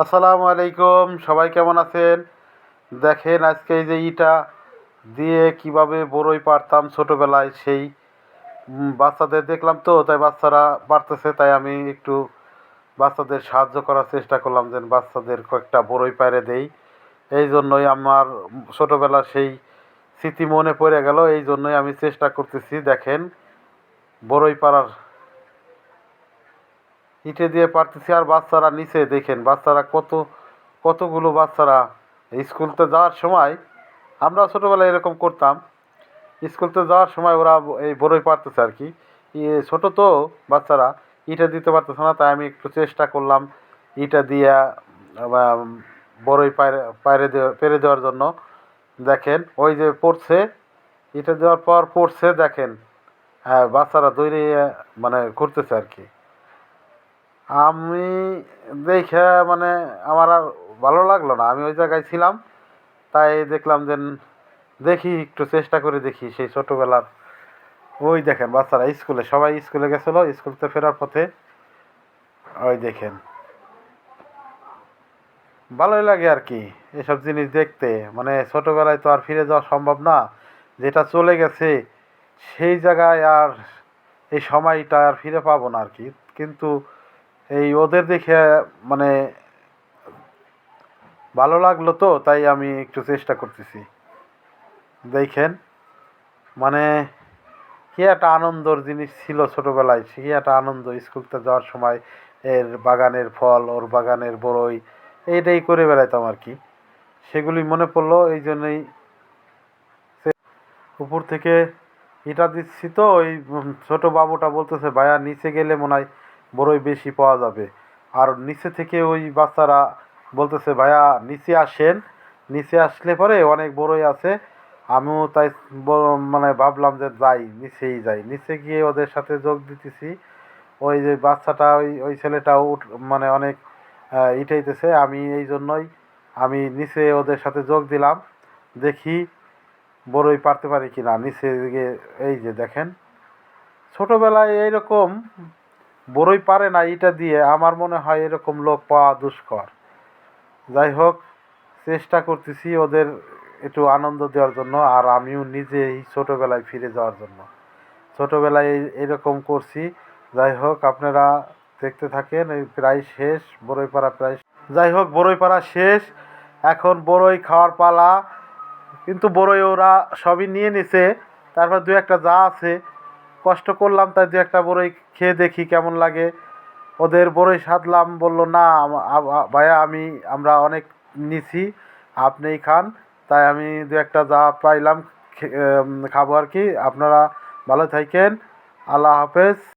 আসসালামু আলাইকুম, সবাই কেমন আছেন? দেখেন আজকে এই যে ইটা দিয়ে কিভাবে বড়ই পারতাম ছোটবেলায়, সেই বাচ্চাদের দেখলাম তো, তাই বাচ্চারা পারতেছে, তাই আমি একটু বাচ্চাদের সাহায্য করার চেষ্টা করলাম, যে বাচ্চাদের কয়েকটা বড়ই পাইরে দেই। এই জন্যই আমার ছোটবেলার সেই স্মৃতি মনে পড়ে গেল, এই জন্যই আমি চেষ্টা করতেছি। দেখেন বড়ই পাড়ার, ইটে দিয়ে পারতেছি, আর বাচ্চারা নিচে দেখেন, বাচ্চারা কতগুলো বাচ্চারা স্কুলতে যাওয়ার সময়, আমরা ছোটোবেলায় এরকম করতাম। স্কুলতে যাওয়ার সময় ওরা এই বড়ই পারতেছে আর কি। ছোটো তো বাচ্চারা, ইটা দিতে পারতেছে না, তাই আমি একটু চেষ্টা করলাম ইটা দিয়া বড়ই পেরে দেওয়ার জন্য। দেখেন ওই যে পড়ছে, ইটা দেওয়ার পর পড়ছে, দেখেন। হ্যাঁ, বাচ্চারা দৌড়ে মানে ঘুরতেছে আর কি। আমি দেখে মানে আমার আর ভালো লাগলো না, আমি ওই জায়গায় ছিলাম, তাই দেখলাম যে দেখি একটু চেষ্টা করে দেখি সেই ছোটোবেলার। ওই দেখেন বাচ্চারা স্কুলে, সবাই স্কুলে গেছিলো, স্কুল থেকে ফেরার পথে ওই দেখেন। ভালোই লাগে আর কি এসব জিনিস দেখতে, মানে ছোটোবেলায় তো আর ফিরে যাওয়া সম্ভব না। যেটা চলে গেছে সেই জায়গায় আর এই সময়টা আর ফিরে পাবো না আর কি। কিন্তু এই ওদের দেখে মানে ভালো লাগলো তো, তাই আমি একটু চেষ্টা করতেছি। দেখেন মানে কি একটা আনন্দর জিনিস ছিল ছোটোবেলায়, সে কি একটা আনন্দ স্কুলতে যাওয়ার সময় এর বাগানের ফল, ওর বাগানের বড়ই, এইটাই করে বেড়াইতাম আর কি। সেগুলি মনে পড়লো, এই জন্যই উপর থেকে ইটা দিচ্ছি তো, ওই ছোটো বাবুটা বলতেছে ভাইয়া নিচে গেলে মনে হয় বড়ই বেশি পাওয়া যাবে। আর নিচে থেকে ওই বাচ্চারা বলতেছে ভাইয়া নিচে আসেন, নিচে আসলে পরে অনেক বড়ই আছে। আমিও তাই মানে ভাবলাম যে যাই, নিচেই যাই, নিচে গিয়ে ওদের সাথে যোগ দিতেছি। ওই যে বাচ্চাটা, ওই ওই ছেলেটাও মানে অনেক ইটাইতেছে, আমি এই জন্যই আমি নিচে ওদের সাথে যোগ দিলাম, দেখি বড়ই পারতে পারি কিনা নিচে গিয়ে। এই যে দেখেন ছোটোবেলায় এইরকম বড়ই পারে না ইটা দিয়ে, আমার মনে হয় এরকম লোক পাওয়া দুষ্কর। যাই হোক, চেষ্টা করতেছি ওদের একটু আনন্দ দেওয়ার জন্য, আর আমিও নিজে এই ছোটোবেলায় ফিরে যাওয়ার জন্য। ছোটোবেলায় এরকম করছি। যাই হোক, আপনারা দেখতে থাকেন, এই প্রায় শেষ বড়ই পাড়া, প্রায়। যাই হোক, বড়ই পাড়া শেষ, এখন বড়ই খাওয়ার পালা। কিন্তু বড়ই ওরা সবই নিয়ে নিছে, তারপর দু একটা যা আছে কষ্ট করলাম, তাই দু একটা বড়ই খেয়ে দেখি কেমন লাগে। ওদের বড়ই সাধলাম, বললো না ভাইয়া আমরা অনেক নিছি, আপনিই খান। তাই আমি দু একটা যা পাইলাম খাবো আর কি। আপনারা ভালো থাকেন, আল্লাহ হাফেজ।